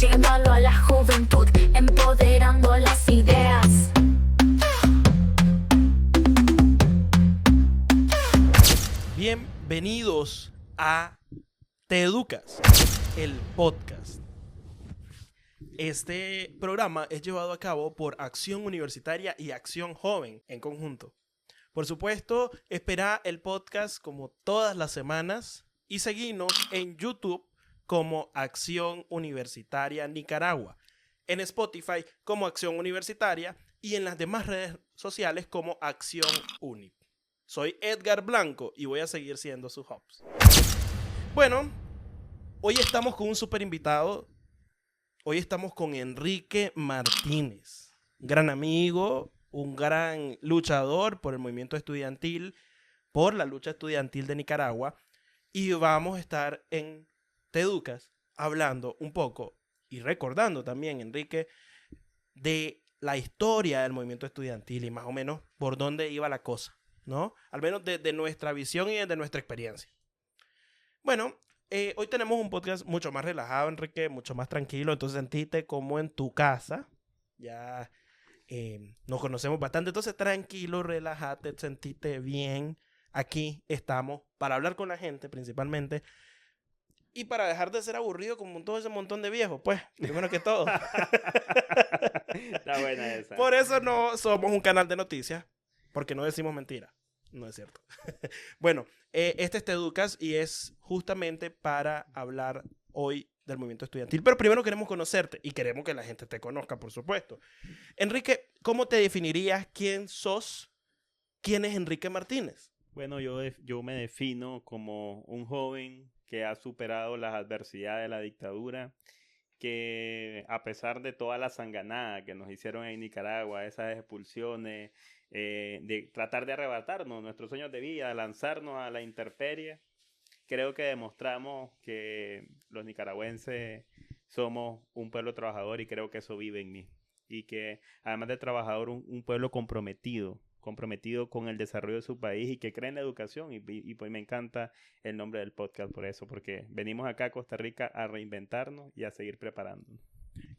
llegando a la juventud, empoderando las ideas. Bienvenidos a Te Educas, el podcast. Este programa es llevado a cabo por Acción Universitaria y Acción Joven en conjunto. Por supuesto, espera el podcast como todas las semanas y seguinos en YouTube como Acción Universitaria Nicaragua, en Spotify como Acción Universitaria y en las demás redes sociales como Acción Uni. Soy Edgar Blanco y voy a seguir siendo su host. Bueno, hoy estamos con un súper invitado. Hoy estamos con Enrique Martínez, un gran amigo, un gran luchador por el movimiento estudiantil, por la lucha estudiantil de Nicaragua. Y vamos a estar en Te Educas hablando un poco y recordando también, Enrique, de la historia del movimiento estudiantil y más o menos por dónde iba la cosa, ¿no? Al menos de nuestra visión y de nuestra experiencia. Bueno, hoy tenemos un podcast mucho más relajado, Enrique, mucho más tranquilo, entonces sentite como en tu casa. Ya nos conocemos bastante, entonces tranquilo, relájate, sentite bien. Aquí estamos para hablar con la gente principalmente y para dejar de ser aburrido como todo ese montón de viejos, pues, primero que todo. Está buena esa. Por eso no somos un canal de noticias, porque no decimos mentiras. No es cierto. Bueno, este es Te Educas y es justamente para hablar hoy del movimiento estudiantil. Pero primero queremos conocerte y queremos que la gente te conozca, por supuesto. Enrique, ¿cómo te definirías? ¿Quién sos? ¿Quién es Enrique Martínez? Bueno, yo me defino como un joven que ha superado las adversidades de la dictadura, que a pesar de toda la sanganada que nos hicieron en Nicaragua, esas expulsiones, de tratar de arrebatarnos nuestros sueños de vida, lanzarnos a la intemperie, creo que demostramos que los nicaragüenses somos un pueblo trabajador y creo que eso vive en mí. Y que además de trabajador, un pueblo comprometido con el desarrollo de su país y que cree en la educación. Y pues me encanta el nombre del podcast por eso, porque venimos acá a Costa Rica a reinventarnos y a seguir preparándonos.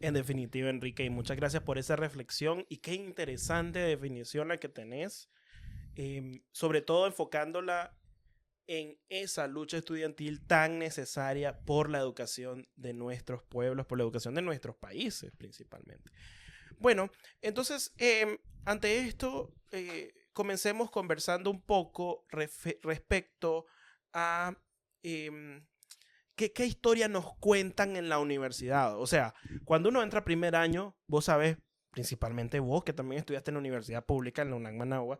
En definitiva, Enrique, y muchas gracias por esa reflexión y qué interesante definición la que tenés, sobre todo enfocándola en esa lucha estudiantil tan necesaria por la educación de nuestros pueblos, por la educación de nuestros países principalmente. Bueno, entonces, ante esto, comencemos conversando un poco respecto a ¿qué historia nos cuentan en la universidad? O sea, cuando uno entra a primer año, vos sabés, principalmente vos, que también estudiaste en la universidad pública, en la UNAC Managua,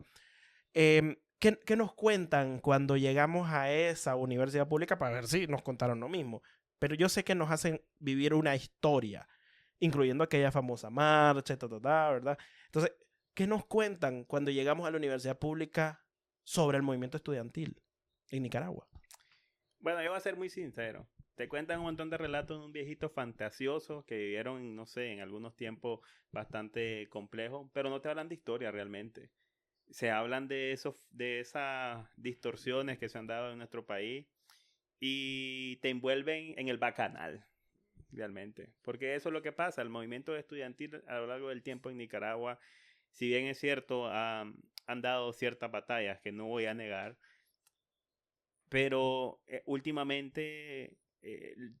¿qué nos cuentan cuando llegamos a esa universidad pública? Para ver si nos contaron lo mismo. Pero yo sé que nos hacen vivir una historia, incluyendo aquella famosa marcha, ¿verdad? Entonces, ¿qué nos cuentan cuando llegamos a la universidad pública sobre el movimiento estudiantil en Nicaragua? Bueno, yo voy a ser muy sincero. Te cuentan un montón de relatos de un viejito fantasioso que vivieron, no sé, en algunos tiempos bastante complejos, pero no te hablan de historia realmente. Se hablan de esas distorsiones que se han dado en nuestro país y te envuelven en el bacanal, realmente. Porque eso es lo que pasa. El movimiento estudiantil a lo largo del tiempo en Nicaragua, si bien es cierto, han dado ciertas batallas que no voy a negar, pero últimamente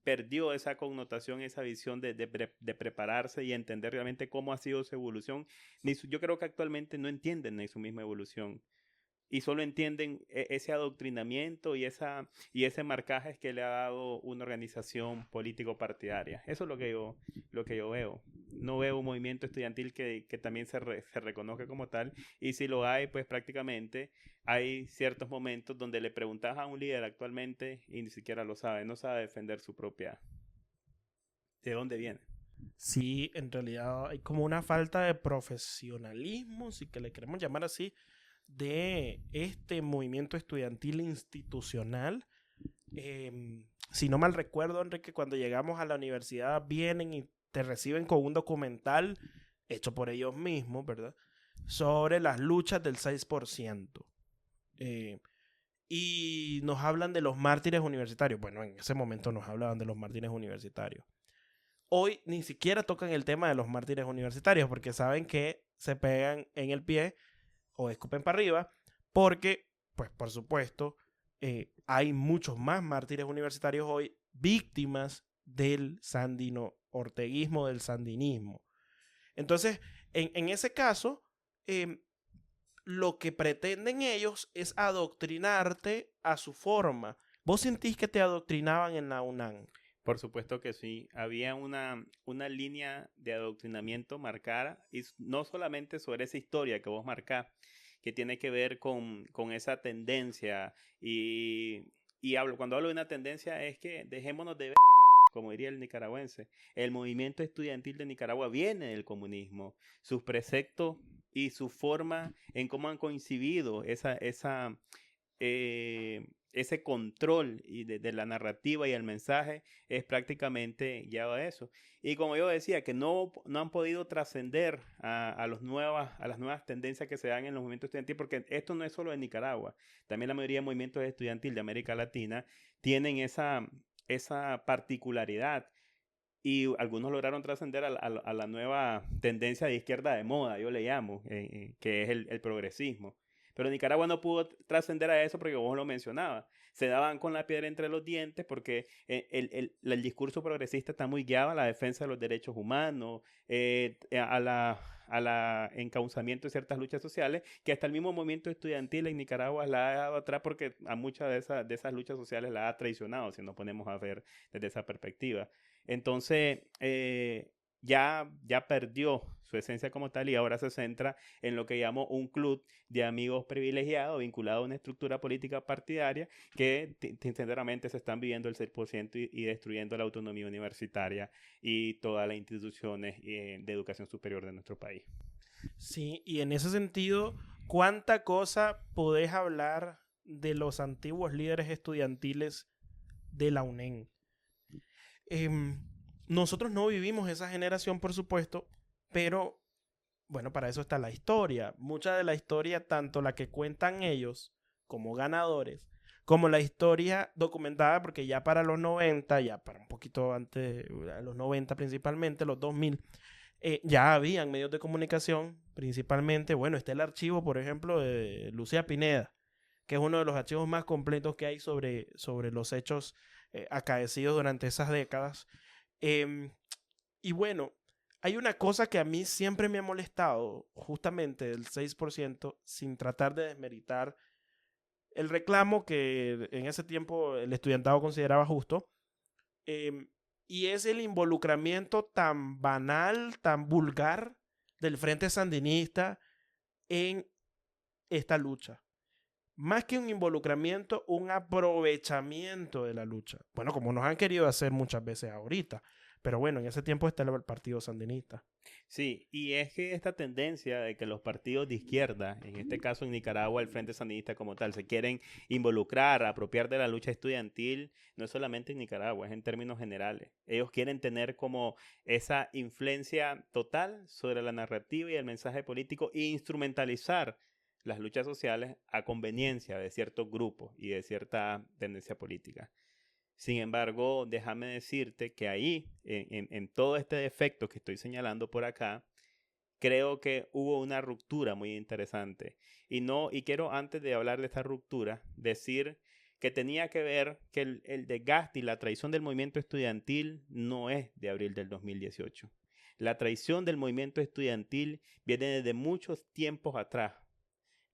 perdió esa connotación, esa visión de prepararse y entender realmente cómo ha sido su evolución. Yo creo que actualmente no entienden ni su misma evolución y solo entienden ese adoctrinamiento y ese marcaje que le ha dado una organización político-partidaria. Eso es lo que yo veo. No veo un movimiento estudiantil que también se reconozca como tal, y si lo hay, pues prácticamente hay ciertos momentos donde le preguntas a un líder actualmente y ni siquiera lo sabe, no sabe defender su propia... ¿De dónde viene? Sí, en realidad hay como una falta de profesionalismo, si que le queremos llamar así, de este movimiento estudiantil institucional. Si no mal recuerdo, Enrique, cuando llegamos a la universidad vienen y te reciben con un documental hecho por ellos mismos, ¿verdad? Sobre las luchas del 6%. Y nos hablan de los mártires universitarios. Bueno, en ese momento nos hablaban de los mártires universitarios. hoy ni siquiera tocan el tema de los mártires universitarios porque saben que se pegan en el pie o escupen para arriba porque, pues por supuesto, hay muchos más mártires universitarios hoy víctimas del sandino-orteguismo, del sandinismo. Entonces, en ese caso, lo que pretenden ellos es adoctrinarte a su forma. ¿Vos sentís que te adoctrinaban en la UNAM? Por supuesto que sí. Había una línea de adoctrinamiento marcada, y no solamente sobre esa historia que vos marcás, que tiene que ver con esa tendencia. Cuando hablo de una tendencia es que dejémonos de verga, como diría el nicaragüense. El movimiento estudiantil de Nicaragua viene del comunismo. Sus preceptos y su forma en cómo han coincidido ese control de la narrativa y el mensaje es prácticamente guiado a eso. Y como yo decía, que no han podido trascender a las nuevas tendencias que se dan en los movimientos estudiantiles, porque esto no es solo de Nicaragua. También la mayoría de movimientos estudiantiles de América Latina tienen esa particularidad. Y algunos lograron trascender a la nueva tendencia de izquierda de moda, yo le llamo, que es el progresismo. Pero Nicaragua no pudo trascender a eso porque vos lo mencionabas. Se daban con la piedra entre los dientes porque el discurso progresista está muy guiado a la defensa de los derechos humanos, a la encauzamiento de ciertas luchas sociales, que hasta el mismo movimiento estudiantil en Nicaragua la ha dejado atrás porque a muchas de esas luchas sociales la ha traicionado, si nos ponemos a ver desde esa perspectiva. Entonces, ya perdió su esencia como tal y ahora se centra en lo que llamo un club de amigos privilegiados vinculados a una estructura política partidaria que sinceramente se están viviendo el 6% y destruyendo la autonomía universitaria y todas las instituciones de educación superior de nuestro país. Sí, y en ese sentido, ¿cuánta cosa podés hablar de los antiguos líderes estudiantiles de la UNEM? Nosotros no vivimos esa generación, por supuesto, pero bueno, para eso está la historia. Mucha de la historia, tanto la que cuentan ellos como ganadores, como la historia documentada, porque ya para los 90, ya para un poquito antes, los 90 principalmente, los 2000, ya habían medios de comunicación, principalmente, bueno, está el archivo, por ejemplo, de Lucía Pineda, que es uno de los archivos más completos que hay sobre los hechos acaecidos durante esas décadas. Y bueno, hay una cosa que a mí siempre me ha molestado, justamente del 6%, sin tratar de desmeritar el reclamo que en ese tiempo el estudiantado consideraba justo, y es el involucramiento tan banal, tan vulgar del Frente Sandinista en esta lucha. Más que un involucramiento, un aprovechamiento de la lucha. Bueno, como nos han querido hacer muchas veces ahorita. Pero bueno, en ese tiempo está el Partido Sandinista. Sí, y es que esta tendencia de que los partidos de izquierda, en este caso en Nicaragua el Frente Sandinista como tal, se quieren involucrar, apropiar de la lucha estudiantil, no es solamente en Nicaragua, es en términos generales. Ellos quieren tener como esa influencia total sobre la narrativa y el mensaje político e instrumentalizar las luchas sociales a conveniencia de ciertos grupos y de cierta tendencia política. Sin embargo, déjame decirte que ahí, en todo este defecto que estoy señalando por acá, creo que hubo una ruptura muy interesante. Y quiero, antes de hablar de esta ruptura, decir que tenía que ver que el desgaste y la traición del movimiento estudiantil no es de abril del 2018. La traición del movimiento estudiantil viene desde muchos tiempos atrás.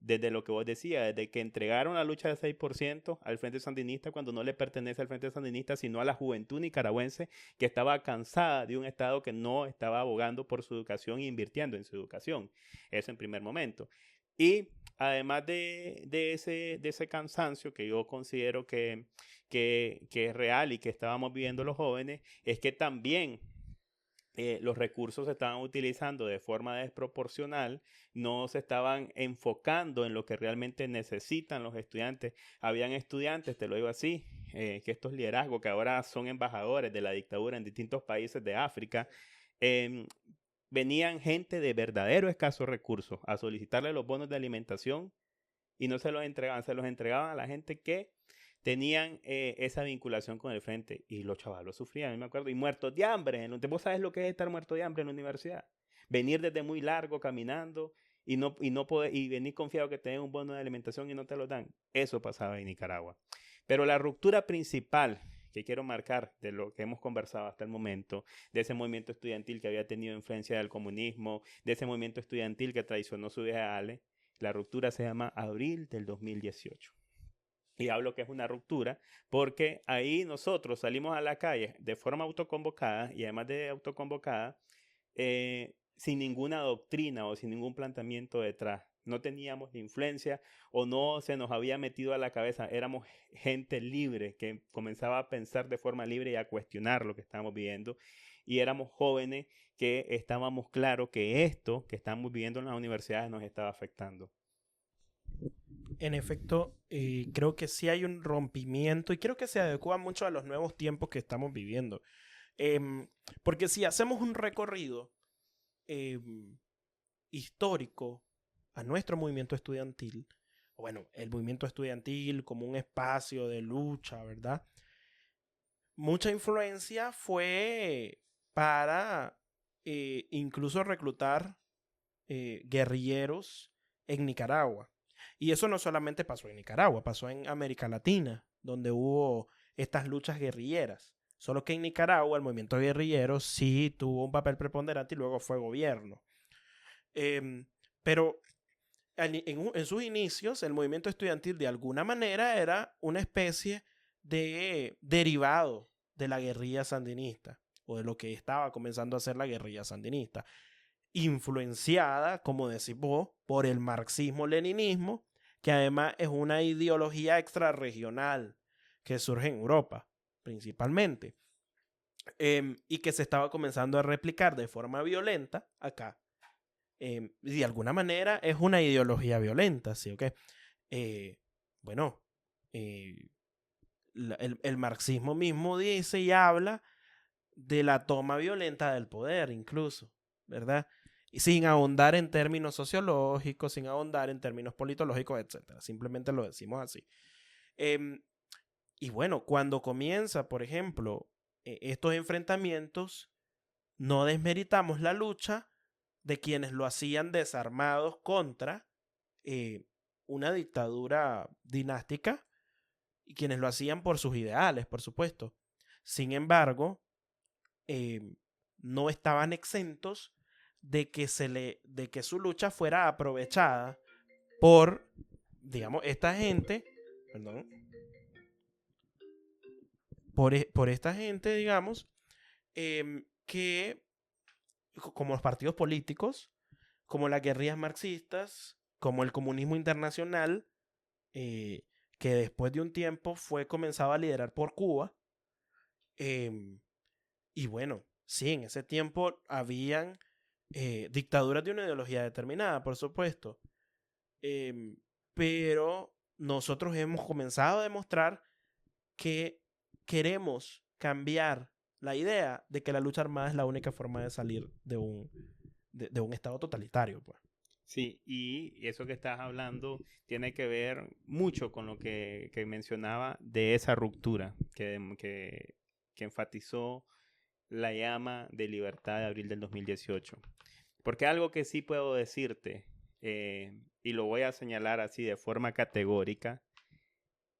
Desde lo que vos decías, desde que entregaron la lucha del 6% al Frente Sandinista cuando no le pertenece al Frente Sandinista, sino a la juventud nicaragüense que estaba cansada de un Estado que no estaba abogando por su educación e invirtiendo en su educación. Eso en primer momento. Y además de ese cansancio que yo considero que es real y que estábamos viviendo los jóvenes, es que también los recursos se estaban utilizando de forma desproporcional, no se estaban enfocando en lo que realmente necesitan los estudiantes. Habían estudiantes, te lo digo así, que estos liderazgos que ahora son embajadores de la dictadura en distintos países de África, venían gente de verdadero escasos recursos a solicitarle los bonos de alimentación y no se los entregaban a la gente que tenían esa vinculación con el frente y los chavalos sufrían, yo me acuerdo, y muertos de hambre. ¿Vos sabés lo que es estar muerto de hambre en la universidad? Venir desde muy largo caminando y no poder, y venir confiado que te den un bono de alimentación y no te lo dan. Eso pasaba en Nicaragua. Pero la ruptura principal que quiero marcar de lo que hemos conversado hasta el momento, de ese movimiento estudiantil que había tenido influencia del comunismo, de ese movimiento estudiantil que traicionó sus ideales, la ruptura se llama abril del 2018. Y hablo que es una ruptura porque ahí nosotros salimos a la calle de forma autoconvocada y además de autoconvocada, sin ninguna doctrina o sin ningún planteamiento detrás. No teníamos la influencia o no se nos había metido a la cabeza. Éramos gente libre que comenzaba a pensar de forma libre y a cuestionar lo que estábamos viviendo. Y éramos jóvenes que estábamos claros que esto que estamos viviendo en las universidades nos estaba afectando. En efecto, creo que sí hay un rompimiento y creo que se adecua mucho a los nuevos tiempos que estamos viviendo. Porque si hacemos un recorrido histórico a nuestro movimiento estudiantil, bueno, el movimiento estudiantil como un espacio de lucha, ¿verdad? Mucha influencia fue para incluso reclutar guerrilleros en Nicaragua. Y eso no solamente pasó en Nicaragua, pasó en América Latina, donde hubo estas luchas guerrilleras. Solo que en Nicaragua el movimiento guerrillero sí tuvo un papel preponderante y luego fue gobierno. Pero en sus inicios el movimiento estudiantil de alguna manera era una especie de derivado de la guerrilla sandinista o de lo que estaba comenzando a ser la guerrilla sandinista, influenciada, como decís vos, por el marxismo-leninismo, que además es una ideología extrarregional que surge en Europa, principalmente, y que se estaba comenzando a replicar de forma violenta acá. Y de alguna manera es una ideología violenta, ¿sí o qué? Bueno, el marxismo mismo dice y habla de la toma violenta del poder, incluso, ¿verdad? Y sin ahondar en términos sociológicos, sin ahondar en términos politológicos, etc. Simplemente lo decimos así. Y bueno, cuando comienza, por ejemplo, estos enfrentamientos, no desmeritamos la lucha de quienes lo hacían desarmados contra una dictadura dinástica y quienes lo hacían por sus ideales, por supuesto. Sin embargo, no estaban exentos de que su lucha fuera aprovechada por, digamos, esta gente, perdón, por esta gente, digamos, que como los partidos políticos, como las guerrillas marxistas, como el comunismo internacional, que después de un tiempo fue comenzado a liderar por Cuba. Y bueno, sí, en ese tiempo habían dictaduras de una ideología determinada, por supuesto. Pero nosotros hemos comenzado a demostrar que queremos cambiar la idea de que la lucha armada es la única forma de salir de un estado totalitario, pues. Sí, y eso que estás hablando tiene que ver mucho con lo que mencionaba de esa ruptura que enfatizó la llama de libertad de abril del 2018. Porque algo que sí puedo decirte, y lo voy a señalar así de forma categórica,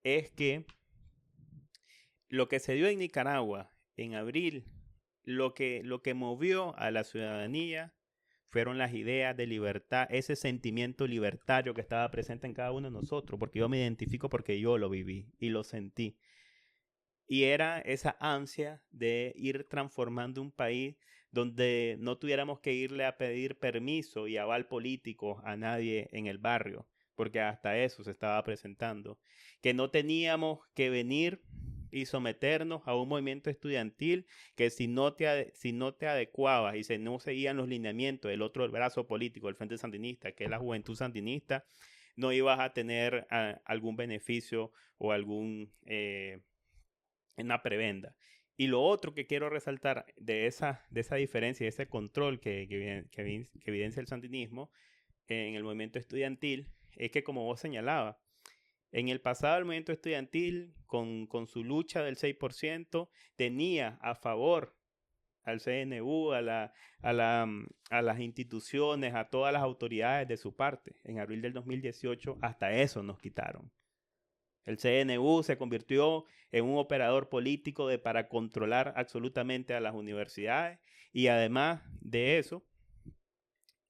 es que lo que se dio en Nicaragua en abril, lo que movió a la ciudadanía fueron las ideas de libertad, ese sentimiento libertario que estaba presente en cada uno de nosotros, porque yo me identifico porque yo lo viví y lo sentí. Y era esa ansia de ir transformando un país donde no tuviéramos que irle a pedir permiso y aval político a nadie en el barrio, porque hasta eso se estaba presentando. Que no teníamos que venir y someternos a un movimiento estudiantil que si no te adecuabas y si no seguían los lineamientos del otro brazo político, el Frente Sandinista, que es la Juventud Sandinista, no ibas a tener algún beneficio o una prebenda. Y lo otro que quiero resaltar de esa diferencia, de ese control que evidencia el sandinismo en el movimiento estudiantil, es que como vos señalabas, En el pasado, el movimiento estudiantil, con su lucha del 6%, tenía a favor al CNU, a las instituciones, a todas las autoridades de su parte. En abril del 2018, hasta eso nos quitaron. El CNU se convirtió en un operador político para controlar absolutamente a las universidades y además de eso,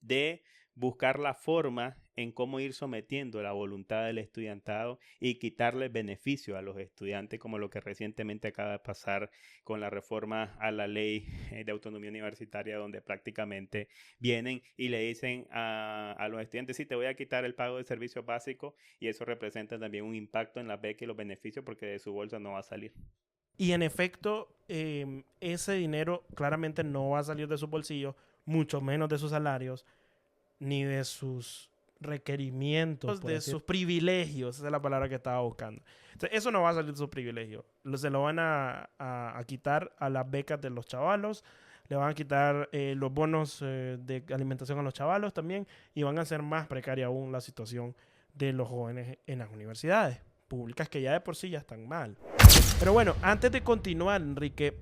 de buscar la forma en cómo ir sometiendo la voluntad del estudiantado y quitarle beneficio a los estudiantes, como lo que recientemente acaba de pasar con la reforma a la ley de autonomía universitaria, donde prácticamente vienen y le dicen a los estudiantes, sí, te voy a quitar el pago de servicios básicos, y eso representa también un impacto en la beca y los beneficios porque de su bolsa no va a salir. Y en efecto, ese dinero claramente no va a salir de su bolsillo, mucho menos de sus salarios, ni de sus requerimientos, de sus privilegios. Esa es la palabra que estaba buscando. Entonces, eso no va a salir de sus privilegios. Se lo van a quitar a las becas de los chavalos, le van a quitar los bonos de alimentación a los chavalos también, y van a hacer más precaria aún la situación de los jóvenes en las universidades públicas, que ya de por sí ya están mal. Pero bueno, antes de continuar, Enrique,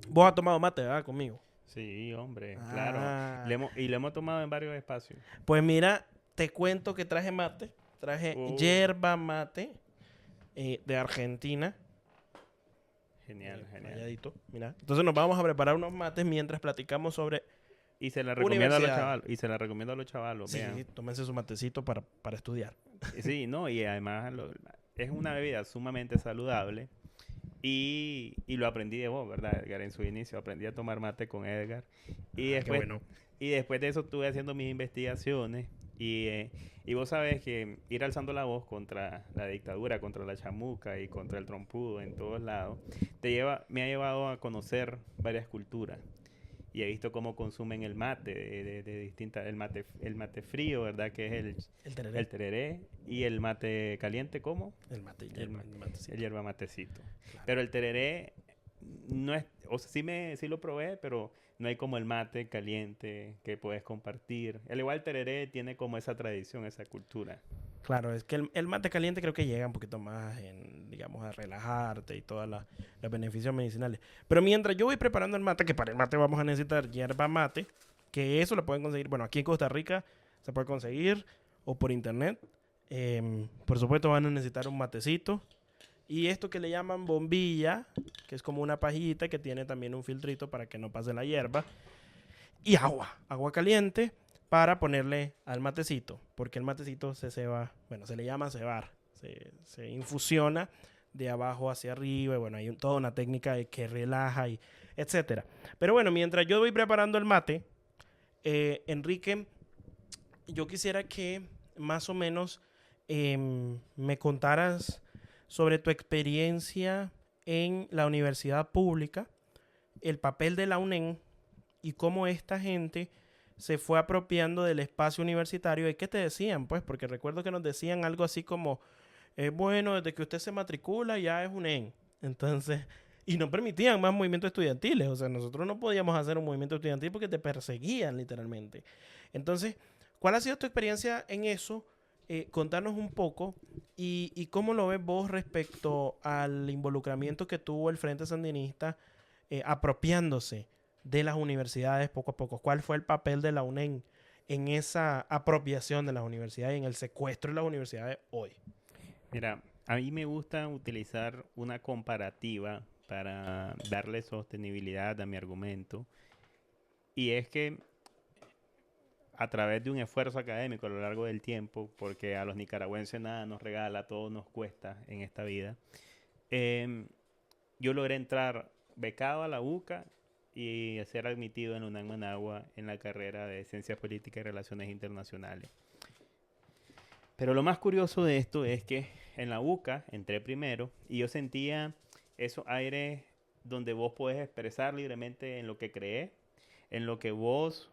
vos has tomado mate, ¿verdad? Conmigo. Sí, hombre, claro. Y lo hemos tomado en varios espacios. Pues mira, te cuento que traje mate. Traje yerba mate de Argentina. Genial, genial. Calladito, mira. Entonces nos vamos a preparar unos mates mientras platicamos sobre Y se la recomiendo a los chavalos. Sí, vean. tómense su matecito para estudiar. Sí, no, y además es una bebida sumamente saludable. Y lo aprendí de vos, ¿verdad, Edgar? En su inicio aprendí a tomar mate con Edgar. Y después, Qué bueno. y después de eso estuve haciendo mis investigaciones. Y vos sabés que ir alzando la voz contra la dictadura, contra la chamuca y contra el trompudo en todos lados, me ha llevado a conocer varias culturas. Y he visto cómo consumen el mate de distintas, el mate frío, ¿verdad? Que es el tereré. Y el mate caliente, ¿cómo? El mate, matecito. El yerba matecito. Claro. Pero el tereré no es, o sea, sí lo probé, pero no hay como el mate caliente que puedes compartir. Al igual el tereré tiene como esa tradición, esa cultura. Claro, es que el mate caliente creo que llega un poquito más digamos, a relajarte y todos los beneficios medicinales. Pero mientras yo voy preparando el mate, que para el mate vamos a necesitar yerba mate, que eso lo pueden conseguir, bueno, aquí en Costa Rica se puede conseguir o por internet. Por supuesto van a necesitar un matecito. Y esto que le llaman bombilla, que es como una pajita que tiene también un filtrito para que no pase la hierba. Y agua caliente para ponerle al matecito, porque el matecito se ceba, bueno, se le llama cebar, se infusiona de abajo hacia arriba, y bueno, hay toda una técnica que relaja y etcétera. Pero bueno, mientras yo voy preparando el mate, Enrique, yo quisiera que más o menos me contaras sobre tu experiencia en la universidad pública, el papel de la UNEN y cómo esta gente se fue apropiando del espacio universitario. ¿Y qué te decían? Pues, porque recuerdo que nos decían algo así como, bueno, desde que usted se matricula ya es UNEN. Entonces, y no permitían más movimientos estudiantiles. O sea, nosotros no podíamos hacer un movimiento estudiantil porque te perseguían literalmente. Entonces, ¿cuál ha sido tu experiencia en eso? Contarnos un poco y cómo lo ves vos respecto al involucramiento que tuvo el Frente Sandinista apropiándose de las universidades poco a poco. ¿Cuál fue el papel de la UNEN en esa apropiación de las universidades y en el secuestro de las universidades hoy? Mira, a mí me gusta utilizar una comparativa para darle sostenibilidad a mi argumento. Y es que a través de un esfuerzo académico a lo largo del tiempo, porque a los nicaragüenses nada nos regala, todo nos cuesta en esta vida, yo logré entrar becado a la UCA y ser admitido en UNAM Managua en la carrera de Ciencias Políticas y Relaciones Internacionales. Pero lo más curioso de esto es que en la UCA entré primero y yo sentía esos aires donde vos podés expresar libremente en lo que crees, en lo que vos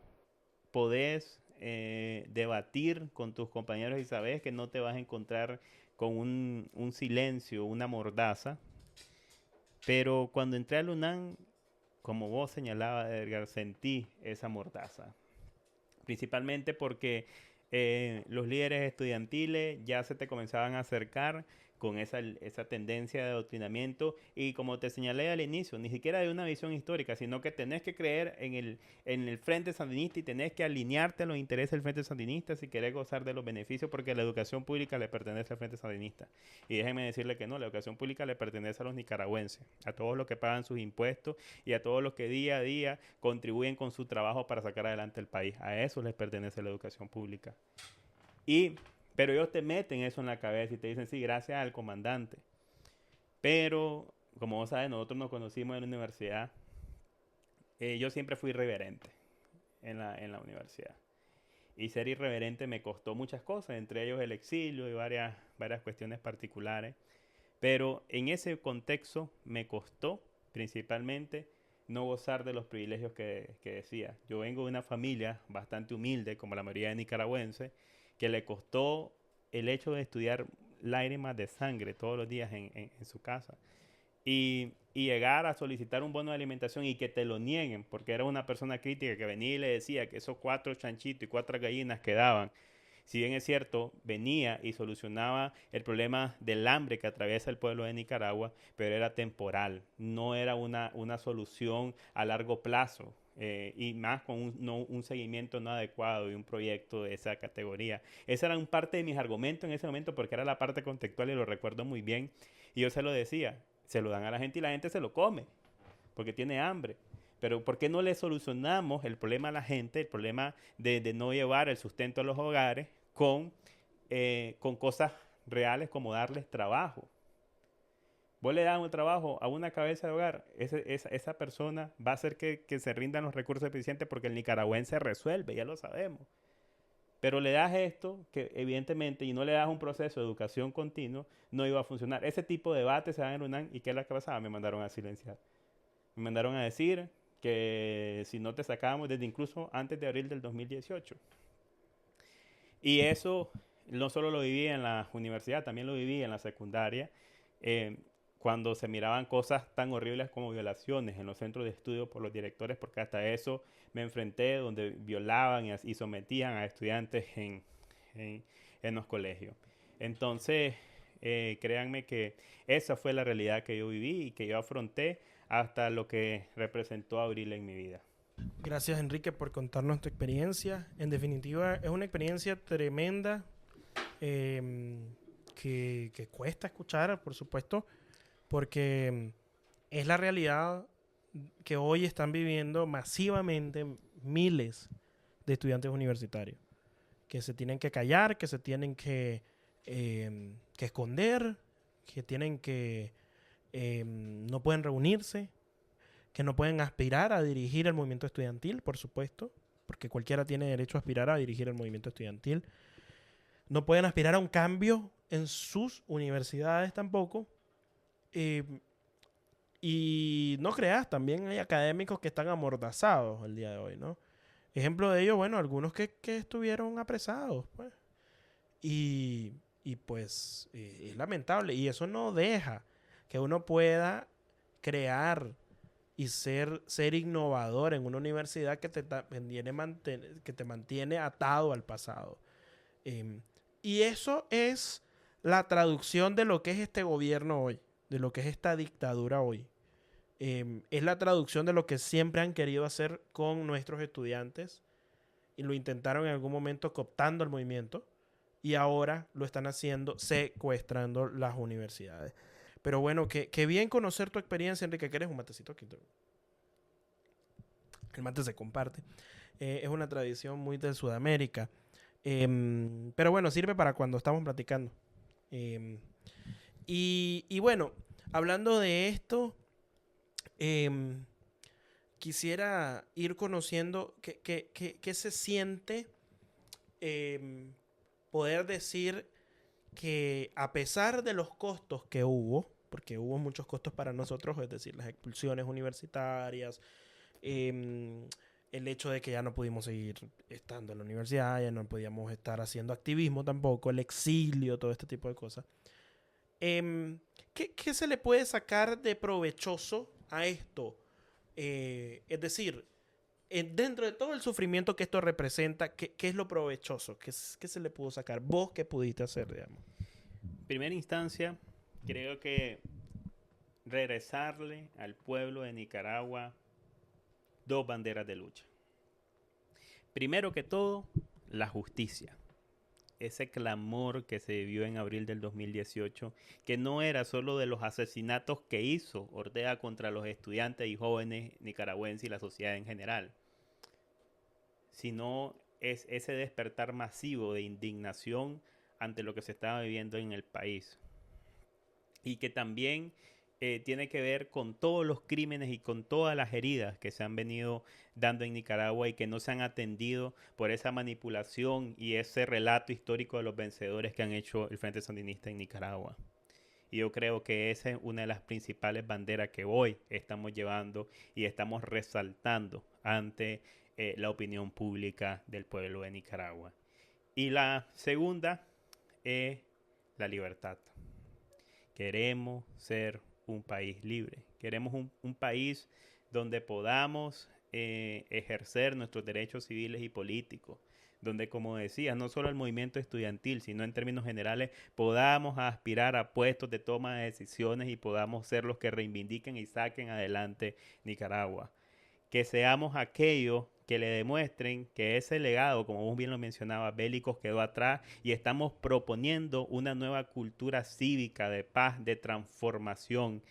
podés debatir con tus compañeros y sabes que no te vas a encontrar con un silencio, una mordaza. Pero cuando entré al UNAM, como vos señalabas, Edgar, sentí esa mordaza. Principalmente porque los líderes estudiantiles ya se te comenzaban a acercar con esa tendencia de adoctrinamiento y como te señalé al inicio, ni siquiera de una visión histórica, sino que tenés que creer en el Frente Sandinista y tenés que alinearte a los intereses del Frente Sandinista si querés gozar de los beneficios porque la educación pública le pertenece al Frente Sandinista. Y déjenme decirle que no, la educación pública le pertenece a los nicaragüenses, a todos los que pagan sus impuestos y a todos los que día a día contribuyen con su trabajo para sacar adelante el país. A eso les pertenece la educación pública. Pero ellos te meten eso en la cabeza y te dicen, sí, gracias al comandante. Pero, como vos sabes, nosotros nos conocimos en la universidad. Yo siempre fui irreverente en la universidad. Y ser irreverente me costó muchas cosas, entre ellos el exilio y varias cuestiones particulares. Pero en ese contexto me costó principalmente no gozar de los privilegios que decía. Yo vengo de una familia bastante humilde, como la mayoría de nicaragüenses, que le costó el hecho de estudiar lágrimas de sangre todos los días en su casa. Y llegar a solicitar un bono de alimentación y que te lo nieguen, porque era una persona crítica que venía y le decía que esos 4 chanchitos y 4 gallinas que daban, si bien es cierto, venía y solucionaba el problema del hambre que atraviesa el pueblo de Nicaragua, pero era temporal, no era una solución a largo plazo. Y más con un seguimiento no adecuado y un proyecto de esa categoría. Esa era un parte de mis argumentos en ese momento porque era la parte contextual y lo recuerdo muy bien. Y yo se lo decía, se lo dan a la gente y la gente se lo come porque tiene hambre. Pero ¿por qué no le solucionamos el problema a la gente, el problema de no llevar el sustento a los hogares con cosas reales como darles trabajo? Vos le das un trabajo a una cabeza de hogar, esa persona va a hacer que se rindan los recursos eficientes porque el nicaragüense resuelve, ya lo sabemos. Pero le das esto que evidentemente, y no le das un proceso de educación continua, no iba a funcionar. Ese tipo de debates se dan en UNAM y ¿qué es lo que pasaba? Me mandaron a silenciar. Me mandaron a decir que si no te sacábamos desde incluso antes de abril del 2018. Y eso no solo lo viví en la universidad, también lo viví en la secundaria. Cuando se miraban cosas tan horribles como violaciones en los centros de estudio por los directores, porque hasta eso me enfrenté, donde violaban y sometían a estudiantes en los colegios. Entonces, créanme que esa fue la realidad que yo viví y que yo afronté hasta lo que representó Abril en mi vida. Gracias, Enrique, por contarnos tu experiencia. En definitiva, es una experiencia tremenda que cuesta escuchar, por supuesto, porque es la realidad que hoy están viviendo masivamente miles de estudiantes universitarios, que se tienen que callar, que se tienen que esconder, que tienen que no pueden reunirse, que no pueden aspirar a dirigir el movimiento estudiantil, por supuesto, porque cualquiera tiene derecho a aspirar a dirigir el movimiento estudiantil. No pueden aspirar a un cambio en sus universidades tampoco. Y no creas, también hay académicos que están amordazados el día de hoy, ¿no? Ejemplo de ello, bueno, algunos que estuvieron apresados, pues. Y pues es lamentable. Y eso no deja que uno pueda crear y ser innovador en una universidad que te mantiene atado al pasado. Y eso es la traducción de lo que es este gobierno hoy, de lo que es esta dictadura hoy. Es la traducción de lo que siempre han querido hacer con nuestros estudiantes y lo intentaron en algún momento cooptando el movimiento y ahora lo están haciendo secuestrando las universidades. Pero bueno, qué bien conocer tu experiencia, Enrique. ¿Quieres un matecito aquí? El mate se comparte. Es una tradición muy de Sudamérica. Pero bueno, sirve para cuando estamos platicando. Y bueno, hablando de esto, quisiera ir conociendo qué se siente poder decir que a pesar de los costos que hubo, porque hubo muchos costos para nosotros, es decir, las expulsiones universitarias, el hecho de que ya no pudimos seguir estando en la universidad, ya no podíamos estar haciendo activismo tampoco, el exilio, todo este tipo de cosas. ¿Qué se le puede sacar de provechoso a esto? Es decir, dentro de todo el sufrimiento que esto representa, ¿qué es lo provechoso? ¿Qué se le pudo sacar? ¿Vos qué pudiste hacer, digamos? En primera instancia, creo que regresarle al pueblo de Nicaragua 2 banderas de lucha. Primero que todo, la justicia. Ese clamor que se vivió en abril del 2018, que no era solo de los asesinatos que hizo Ortega contra los estudiantes y jóvenes nicaragüenses y la sociedad en general, sino es ese despertar masivo de indignación ante lo que se estaba viviendo en el país. Y que también tiene que ver con todos los crímenes y con todas las heridas que se han venido dando en Nicaragua y que no se han atendido por esa manipulación y ese relato histórico de los vencedores que han hecho el Frente Sandinista en Nicaragua. Y yo creo que esa es una de las principales banderas que hoy estamos llevando y estamos resaltando ante la opinión pública del pueblo de Nicaragua. Y la segunda es la libertad. Queremos ser un país libre. Queremos un país donde podamos ejercer nuestros derechos civiles y políticos. Donde, como decías, no solo el movimiento estudiantil, sino en términos generales, podamos aspirar a puestos de toma de decisiones y podamos ser los que reivindiquen y saquen adelante Nicaragua. Que seamos aquellos que le demuestren que ese legado, como vos bien lo mencionabas, bélicos quedó atrás y estamos proponiendo una nueva cultura cívica de paz, de transformación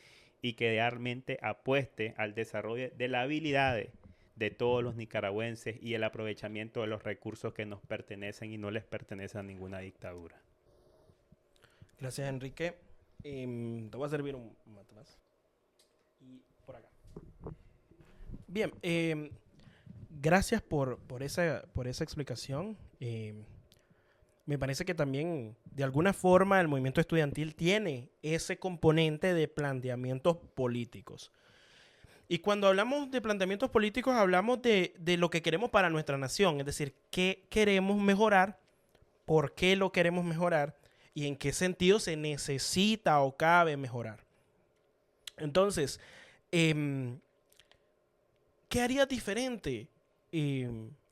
y que realmente apueste al desarrollo de las habilidades de todos los nicaragüenses y el aprovechamiento de los recursos que nos pertenecen y no les pertenecen a ninguna dictadura. Gracias, Enrique. Te voy a servir un mate más. Y por acá. Bien, gracias por esa explicación. Me parece que también, de alguna forma, el movimiento estudiantil tiene ese componente de planteamientos políticos. Y cuando hablamos de planteamientos políticos, hablamos de lo que queremos para nuestra nación. Es decir, qué queremos mejorar, por qué lo queremos mejorar y en qué sentido se necesita o cabe mejorar. Entonces, ¿qué harías diferente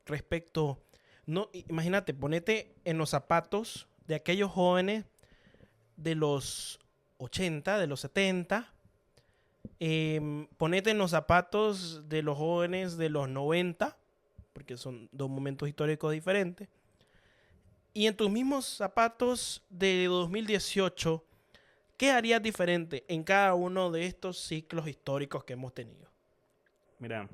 respecto? No, imagínate, ponete en los zapatos de aquellos jóvenes de los 80, de los 70. Ponete en los zapatos de los jóvenes de los 90, porque son 2 momentos históricos diferentes. Y en tus mismos zapatos de 2018, ¿qué harías diferente en cada uno de estos ciclos históricos que hemos tenido? Mira,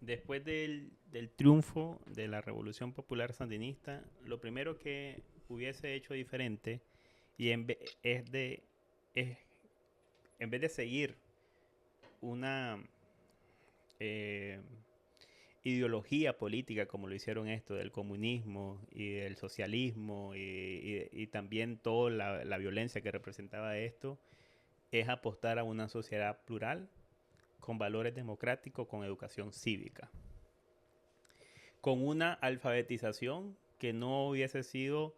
después del triunfo de la Revolución Popular Sandinista, lo primero que hubiese hecho diferente y en vez de seguir una ideología política como lo hicieron esto del comunismo y del socialismo y también toda la violencia que representaba esto, es apostar a una sociedad plural, con valores democráticos, con educación cívica, con una alfabetización que no hubiese sido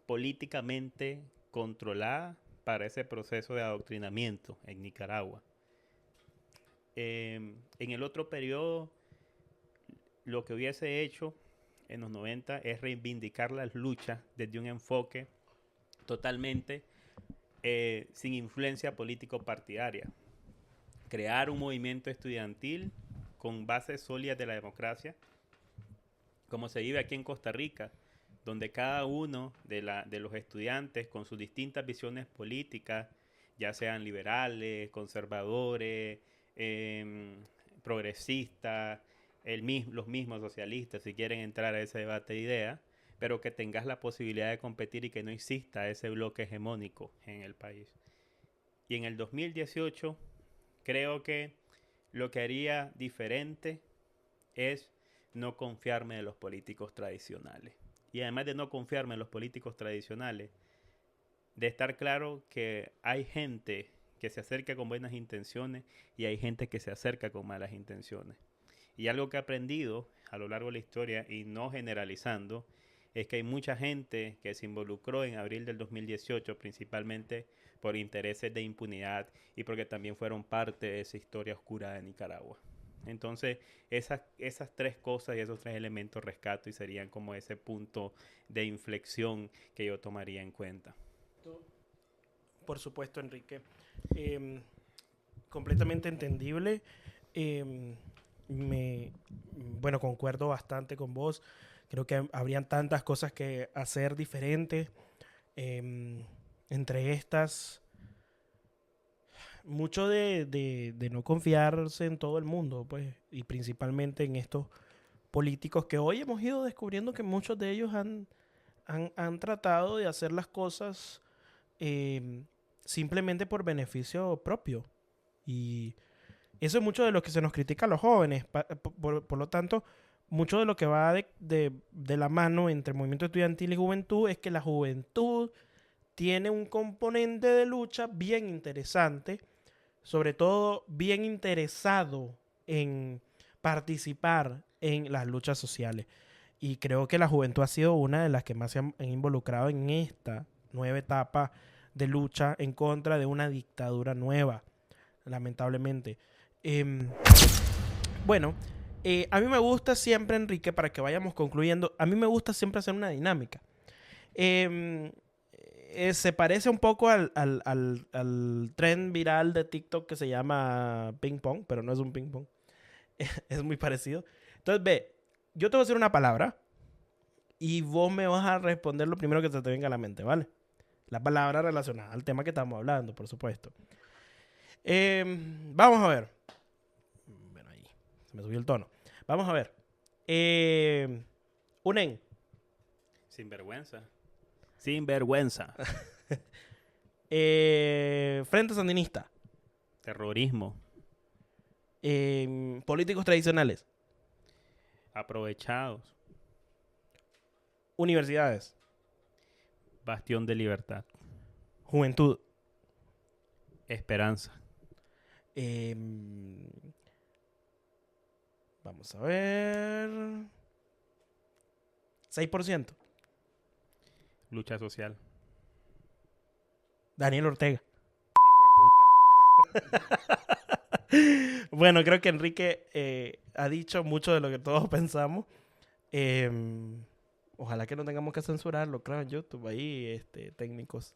políticamente controlada para ese proceso de adoctrinamiento en Nicaragua. En el otro periodo, lo que hubiese hecho en los 90 es reivindicar las luchas desde un enfoque totalmente sin influencia político-partidaria. Crear un movimiento estudiantil con bases sólidas de la democracia, como se vive aquí en Costa Rica, donde cada uno de los estudiantes con sus distintas visiones políticas, ya sean liberales, conservadores, progresistas, los mismos socialistas, si quieren entrar a ese debate de ideas, pero que tengas la posibilidad de competir y que no exista ese bloque hegemónico en el país. Y en el 2018, creo que lo que haría diferente es no confiarme de los políticos tradicionales. Y además de no confiarme en los políticos tradicionales, de estar claro que hay gente que se acerca con buenas intenciones y hay gente que se acerca con malas intenciones. Y algo que he aprendido a lo largo de la historia, y no generalizando, es que hay mucha gente que se involucró en abril del 2018, principalmente por intereses de impunidad y porque también fueron parte de esa historia oscura de Nicaragua. Entonces, esas tres cosas y esos tres elementos rescato y serían como ese punto de inflexión que yo tomaría en cuenta. Por supuesto, Enrique. Completamente entendible. Bueno, concuerdo bastante con vos. Creo que habrían tantas cosas que hacer diferentes. Entre estas, mucho de no confiarse en todo el mundo, pues, y principalmente en estos políticos que hoy hemos ido descubriendo que muchos de ellos han tratado de hacer las cosas simplemente por beneficio propio. Y eso es mucho de lo que se nos critica a los jóvenes. Por lo tanto, mucho de lo que va de la mano entre movimiento estudiantil y juventud es que la juventud tiene un componente de lucha bien interesante, sobre todo bien interesado en participar en las luchas sociales. Y creo que la juventud ha sido una de las que más se han involucrado en esta nueva etapa de lucha en contra de una dictadura nueva, lamentablemente. Bueno, a mí me gusta siempre, Enrique, para que vayamos concluyendo, a mí me gusta siempre hacer una dinámica. Se parece un poco al tren viral de TikTok que se llama ping pong, pero no es un ping pong. Es muy parecido. Entonces, ve, yo te voy a decir una palabra y vos me vas a responder lo primero que se te venga a la mente, ¿vale? La palabra relacionada al tema que estamos hablando, por supuesto. Vamos a ver. Bueno, ahí se me subió el tono. Vamos a ver. UNEN. Sinvergüenza. Sinvergüenza. Frente Sandinista. Terrorismo. Políticos tradicionales. Aprovechados. Universidades. Bastión de libertad. Juventud. Esperanza. Vamos a ver. 6%. Lucha social. Daniel Ortega. Hijo de puta. Bueno, creo que Enrique ha dicho mucho de lo que todos pensamos. Ojalá que no tengamos que censurarlo, claro, en YouTube, ahí, técnicos.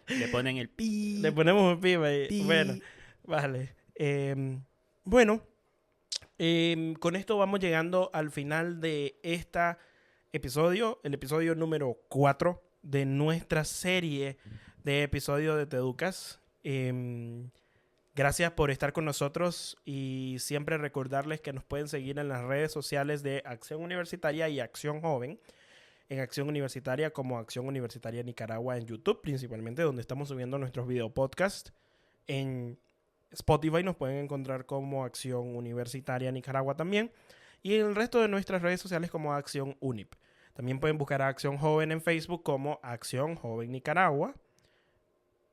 Le ponen el pi. Le ponemos un pi ahí. Pi. Bueno, vale. Bueno, con esto vamos llegando al final de este episodio, el episodio número 4 de nuestra serie de episodios de Te Educas. Gracias por estar con nosotros y siempre recordarles que nos pueden seguir en las redes sociales de Acción Universitaria y Acción Joven. En Acción Universitaria como Acción Universitaria Nicaragua en YouTube, principalmente, donde estamos subiendo nuestros videopodcasts. En Spotify nos pueden encontrar como Acción Universitaria Nicaragua también. Y en el resto de nuestras redes sociales como Acción UNIP. También pueden buscar a Acción Joven en Facebook como Acción Joven Nicaragua.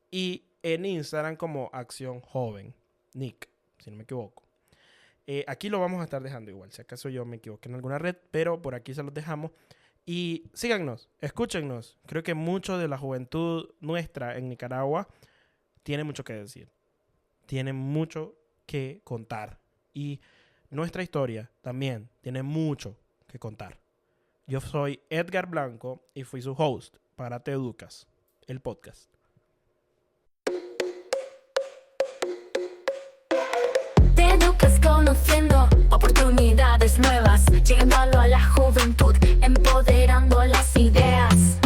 Y en Instagram como Acción Joven Nick, si no me equivoco. Aquí lo vamos a estar dejando igual, si acaso yo me equivoqué en alguna red, pero por aquí se los dejamos. Y síganos, escúchennos. Creo que mucho de la juventud nuestra en Nicaragua tiene mucho que decir. Tiene mucho que contar. Y nuestra historia también tiene mucho que contar. Yo soy Edgar Blanco y fui su host para Te Educas, el podcast. Te educas conociendo oportunidades nuevas, llegando a la juventud, empoderando las ideas.